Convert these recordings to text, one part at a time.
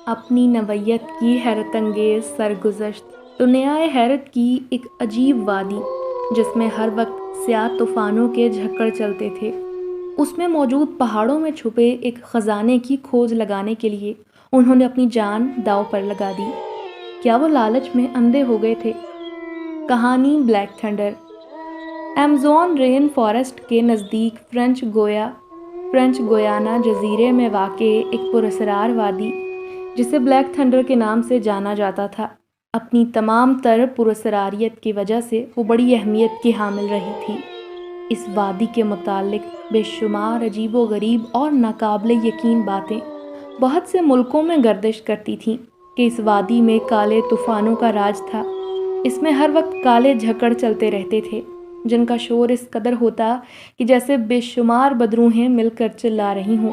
اپنی نوعیت کی حیرت انگیز سرگزشت، دنیائے حیرت کی ایک عجیب وادی جس میں ہر وقت سیاہ طوفانوں کے جھکڑ چلتے تھے۔ اس میں موجود پہاڑوں میں چھپے ایک خزانے کی کھوج لگانے کے لیے انہوں نے اپنی جان داؤ پر لگا دی۔ کیا وہ لالچ میں اندھے ہو گئے تھے؟ کہانی black thunder. Amazon rain forest کے نزدیک فرینچ گویانا جزیرے میں واقع ایک پراسرار وادی جسے بلیک تھنڈر کے نام سے جانا جاتا تھا، اپنی تمام تر پراسراریت کی وجہ سے وہ بڑی اہمیت کی حامل رہی تھی۔ اس وادی کے متعلق بے شمار عجیب و غریب اور ناقابل یقین باتیں بہت سے ملکوں میں گردش کرتی تھیں کہ اس وادی میں کالے طوفانوں کا راج تھا۔ اس میں ہر وقت کالے جھکڑ چلتے رہتے تھے جن کا شور اس قدر ہوتا کہ جیسے بے شمار بدروحیں مل کر چلا رہی ہوں۔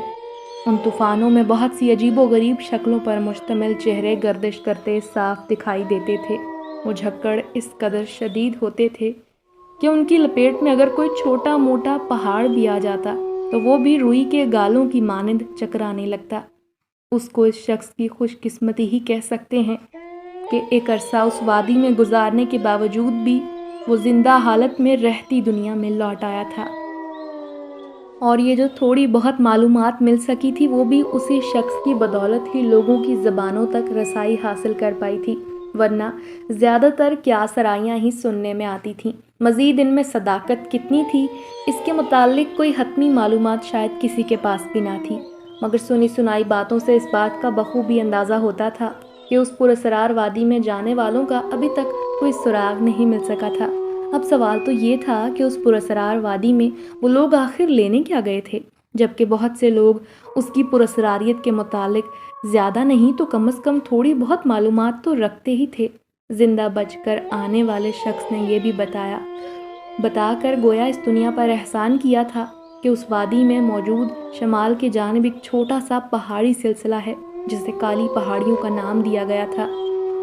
ان طوفانوں میں بہت سی عجیب و غریب شکلوں پر مشتمل چہرے گردش کرتے صاف دکھائی دیتے تھے۔ وہ جھکڑ اس قدر شدید ہوتے تھے کہ ان کی لپیٹ میں اگر کوئی چھوٹا موٹا پہاڑ بھی آ جاتا تو وہ بھی روئی کے گالوں کی مانند چکرانے لگتا۔ اس کو اس شخص کی خوش قسمتی ہی کہہ سکتے ہیں کہ ایک عرصہ اس وادی میں گزارنے کے باوجود بھی وہ زندہ حالت میں رہتی دنیا میں لوٹ آیا تھا، اور یہ جو تھوڑی بہت معلومات مل سکی تھی وہ بھی اسی شخص کی بدولت ہی لوگوں کی زبانوں تک رسائی حاصل کر پائی تھی، ورنہ زیادہ تر کیا سرائیاں ہی سننے میں آتی تھیں۔ مزید ان میں صداقت کتنی تھی اس کے متعلق کوئی حتمی معلومات شاید کسی کے پاس بھی نہ تھی، مگر سنی سنائی باتوں سے اس بات کا بخوبی اندازہ ہوتا تھا کہ اس پراسرار وادی میں جانے والوں کا ابھی تک کوئی سراغ نہیں مل سکا تھا۔ اب سوال تو یہ تھا کہ اس پراسرار وادی میں وہ لوگ آخر لینے کیا گئے تھے، جبکہ بہت سے لوگ اس کی پراسراریت کے متعلق زیادہ نہیں تو کم از کم تھوڑی بہت معلومات تو رکھتے ہی تھے۔ زندہ بچ کر آنے والے شخص نے یہ بھی بتا کر گویا اس دنیا پر احسان کیا تھا کہ اس وادی میں موجود شمال کی جانب ایک چھوٹا سا پہاڑی سلسلہ ہے جسے کالی پہاڑیوں کا نام دیا گیا تھا۔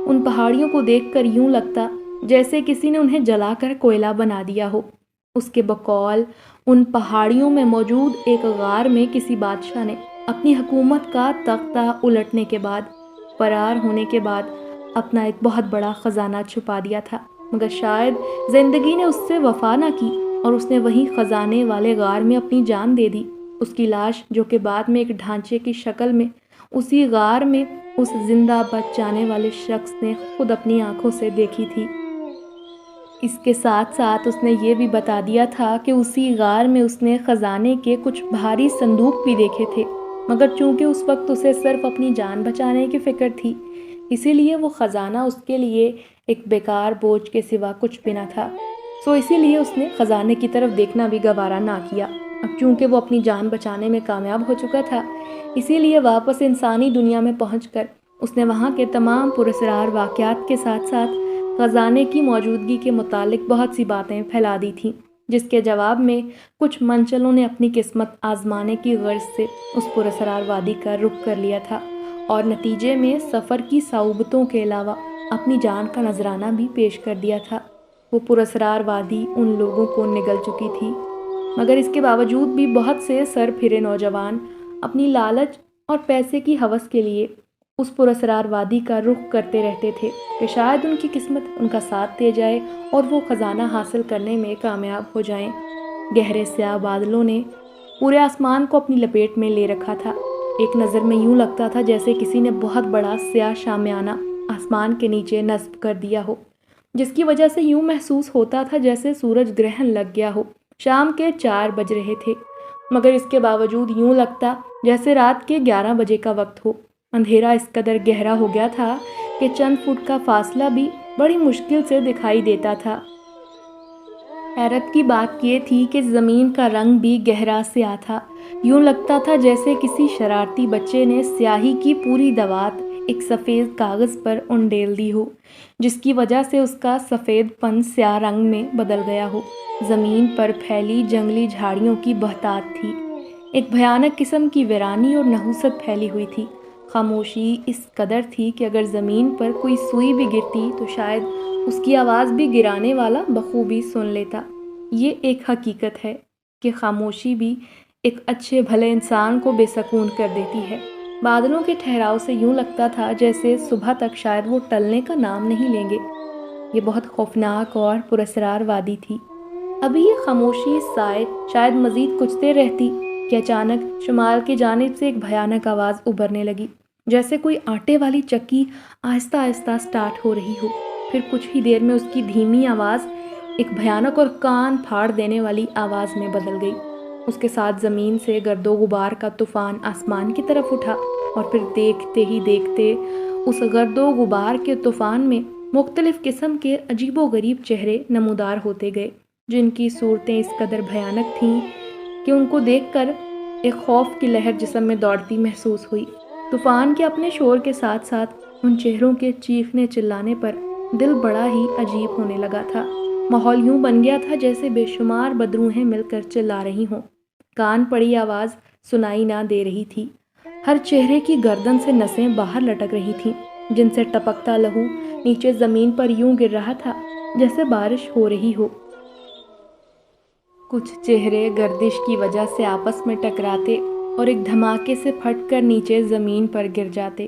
ان پہاڑیوں کو دیکھ کر یوں لگتا جیسے کسی نے انہیں جلا کر کوئلہ بنا دیا ہو۔ اس کے بقول ان پہاڑیوں میں موجود ایک غار میں کسی بادشاہ نے اپنی حکومت کا تختہ الٹنے کے بعد، فرار ہونے کے بعد اپنا ایک بہت بڑا خزانہ چھپا دیا تھا، مگر شاید زندگی نے اس سے وفا نہ کی اور اس نے وہیں خزانے والے غار میں اپنی جان دے دی۔ اس کی لاش جو کہ بعد میں ایک ڈھانچے کی شکل میں اسی غار میں اس زندہ بچ جانے والے شخص نے خود اپنی آنکھوں سے دیکھی تھی۔ اس کے ساتھ ساتھ اس نے یہ بھی بتا دیا تھا کہ اسی غار میں اس نے خزانے کے کچھ بھاری صندوق بھی دیکھے تھے، مگر چونکہ اس وقت اسے صرف اپنی جان بچانے کی فکر تھی، اسی لیے وہ خزانہ اس کے لیے ایک بیکار بوجھ کے سوا کچھ بھی نہ تھا، اسی لیے اس نے خزانے کی طرف دیکھنا بھی گوارا نہ کیا۔ اب چونکہ وہ اپنی جان بچانے میں کامیاب ہو چکا تھا، اسی لیے واپس انسانی دنیا میں پہنچ کر اس نے وہاں کے تمام پراسرار واقعات کے ساتھ ساتھ خزانے کی موجودگی کے متعلق بہت سی باتیں پھیلا دی تھیں، جس کے جواب میں کچھ منچلوں نے اپنی قسمت آزمانے کی غرض سے اس پراسرار وادی کا رخ کر لیا تھا، اور نتیجے میں سفر کی صعوبتوں کے علاوہ اپنی جان کا نذرانہ بھی پیش کر دیا تھا۔ وہ پراسرار وادی ان لوگوں کو نگل چکی تھی، مگر اس کے باوجود بھی بہت سے سر پھرے نوجوان اپنی لالچ اور پیسے کی ہوس کے لیے اس پراسرار وادی کا رخ کرتے رہتے تھے کہ شاید ان کی قسمت ان کا ساتھ دے جائے اور وہ خزانہ حاصل کرنے میں کامیاب ہو جائیں۔ گہرے سیاہ بادلوں نے پورے آسمان کو اپنی لپیٹ میں لے رکھا تھا۔ ایک نظر میں یوں لگتا تھا جیسے کسی نے بہت بڑا سیاہ شامیانہ آسمان کے نیچے نصب کر دیا ہو، جس کی وجہ سے یوں محسوس ہوتا تھا جیسے سورج گرہن لگ گیا ہو۔ شام کے 4 بج رہے تھے، مگر اس کے باوجود یوں لگتا جیسے رات کے 11 بجے کا وقت ہو۔ اندھیرا اس قدر گہرا ہو گیا تھا کہ چند فٹ کا فاصلہ بھی بڑی مشکل سے دکھائی دیتا تھا۔ حیرت کی بات یہ تھی کہ زمین کا رنگ بھی گہرا سیاہ تھا، یوں لگتا تھا جیسے کسی شرارتی بچے نے سیاہی کی پوری دوات ایک سفید کاغذ پر انڈیل دی ہو، جس کی وجہ سے اس کا سفید پن سیاہ رنگ میں بدل گیا ہو۔ زمین پر پھیلی جنگلی جھاڑیوں کی بہتات تھی، ایک بھیانک قسم کی ویرانی اور نحوست پھیلی ہوئی تھی۔ خاموشی اس قدر تھی کہ اگر زمین پر کوئی سوئی بھی گرتی تو شاید اس کی آواز بھی گرانے والا بخوبی سن لیتا۔ یہ ایک حقیقت ہے کہ خاموشی بھی ایک اچھے بھلے انسان کو بے سکون کر دیتی ہے۔ بادلوں کے ٹھہراؤ سے یوں لگتا تھا جیسے صبح تک شاید وہ ٹلنے کا نام نہیں لیں گے۔ یہ بہت خوفناک اور پراسرار وادی تھی۔ ابھی یہ خاموشی شاید مزید کچھ دیر رہتی کہ اچانک شمال کی جانب سے ایک بھیانک آواز ابھرنے لگی، جیسے کوئی آٹے والی چکی آہستہ آہستہ سٹارٹ ہو رہی ہو۔ پھر کچھ ہی دیر میں اس کی دھیمی آواز ایک بھیانک اور کان پھاڑ دینے والی آواز میں بدل گئی۔ اس کے ساتھ زمین سے گرد و غبار کا طوفان آسمان کی طرف اٹھا، اور پھر دیکھتے ہی دیکھتے اس گرد و غبار کے طوفان میں مختلف قسم کے عجیب و غریب چہرے نمودار ہوتے گئے، جن کی صورتیں اس قدر بھیانک تھیں کہ ان کو دیکھ کر ایک خوف کی لہر جسم میں دوڑتی محسوس ہوئی۔ طوفان کے اپنے شور کے ساتھ ساتھ ان چہروں کے چیخنے چلانے پر دل بڑا ہی عجیب ہونے لگا تھا۔ ماحول یوں بن گیا تھا جیسے بے شمار بدروحیں مل کر چلا رہی ہوں۔ کان پڑی آواز سنائی نہ دے رہی تھی۔ ہر چہرے کی گردن سے نسیں باہر لٹک رہی تھیں، جن سے ٹپکتا لہو نیچے زمین پر یوں گر رہا تھا جیسے بارش ہو رہی ہو۔ کچھ چہرے گردش کی وجہ سے آپس میں ٹکراتے اور ایک دھماکے سے پھٹ کر نیچے زمین پر گر جاتے،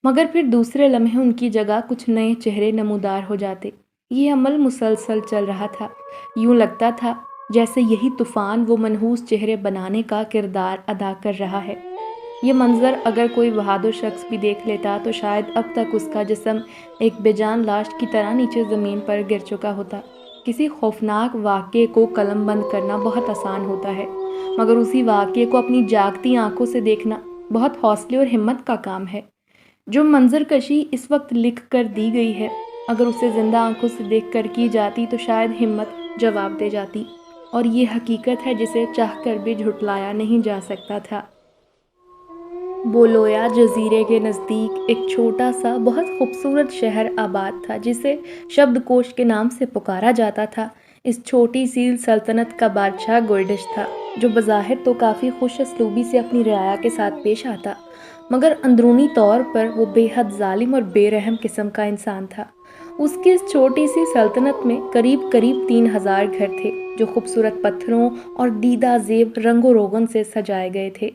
مگر پھر دوسرے لمحے ان کی جگہ کچھ نئے چہرے نمودار ہو جاتے۔ یہ عمل مسلسل چل رہا تھا۔ یوں لگتا تھا جیسے یہی طوفان وہ منحوس چہرے بنانے کا کردار ادا کر رہا ہے۔ یہ منظر اگر کوئی بہادر شخص بھی دیکھ لیتا تو شاید اب تک اس کا جسم ایک بے جان لاش کی طرح نیچے زمین پر گر چکا ہوتا۔ کسی خوفناک واقعے کو قلم بند کرنا بہت آسان ہوتا ہے، مگر اسی واقعے کو اپنی جاگتی آنکھوں سے دیکھنا بہت حوصلے اور ہمت کا کام ہے۔ جو منظر کشی اس وقت لکھ کر دی گئی ہے، اگر اسے زندہ آنکھوں سے دیکھ کر کی جاتی تو شاید ہمت جواب دے جاتی، اور یہ حقیقت ہے جسے چاہ کر بھی جھٹلایا نہیں جا سکتا تھا۔ بولویا جزیرے کے نزدیک ایک چھوٹا سا بہت خوبصورت شہر آباد تھا جسے شبد کوش کے نام سے پکارا جاتا تھا۔ اس چھوٹی سی سلطنت کا بادشاہ گوئڈش تھا، جو بظاہر تو کافی خوش اسلوبی سے اپنی رعایا کے ساتھ پیش آتا، مگر اندرونی طور پر وہ بے حد ظالم اور بے رحم قسم کا انسان تھا۔ اس کی اس چھوٹی سی سلطنت میں قریب 3000 گھر تھے، جو خوبصورت پتھروں اور دیدہ زیب رنگ و روغن سے سجائے گئے تھے۔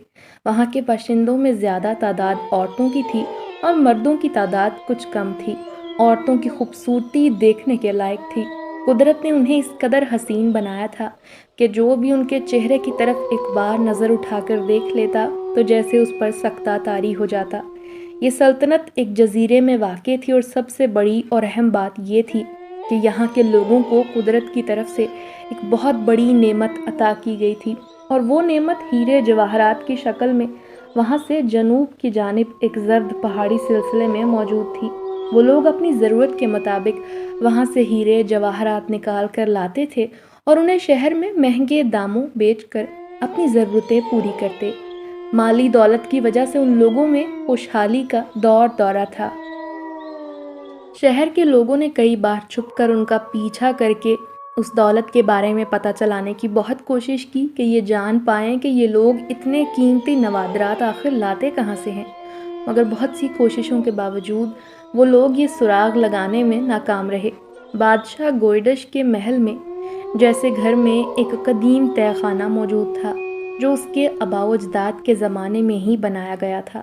وہاں کے باشندوں میں زیادہ تعداد عورتوں کی تھی اور مردوں کی تعداد کچھ کم تھی۔ عورتوں کی خوبصورتی دیکھنے کے لائق تھی۔ قدرت نے انہیں اس قدر حسین بنایا تھا کہ جو بھی ان کے چہرے کی طرف ایک بار نظر اٹھا کر دیکھ لیتا تو جیسے اس پر سکتہ طاری ہو جاتا۔ یہ سلطنت ایک جزیرے میں واقع تھی، اور سب سے بڑی اور اہم بات یہ تھی کہ یہاں کے لوگوں کو قدرت کی طرف سے ایک بہت بڑی نعمت عطا کی گئی تھی، اور وہ نعمت ہیرے جواہرات کی شکل میں وہاں سے جنوب کی جانب ایک زرد پہاڑی سلسلے میں موجود تھی۔ وہ لوگ اپنی ضرورت کے مطابق وہاں سے ہیرے جواہرات نکال کر لاتے تھے اور انہیں شہر میں مہنگے داموں بیچ کر اپنی ضرورتیں پوری کرتے۔ مالی دولت کی وجہ سے ان لوگوں میں خوشحالی کا دور دورہ تھا۔ شہر کے لوگوں نے کئی بار چھپ کر ان کا پیچھا کر کے اس دولت کے بارے میں پتہ چلانے کی بہت کوشش کی کہ یہ جان پائیں کہ یہ لوگ اتنے قیمتی نوادرات آخر لاتے کہاں سے ہیں، مگر بہت سی کوششوں کے باوجود وہ لوگ یہ سراغ لگانے میں ناکام رہے۔ بادشاہ گوئڈش کے محل میں جیسے گھر میں ایک قدیم تہہ خانہ موجود تھا، جو اس کے آباء و اجداد کے زمانے میں ہی بنایا گیا تھا۔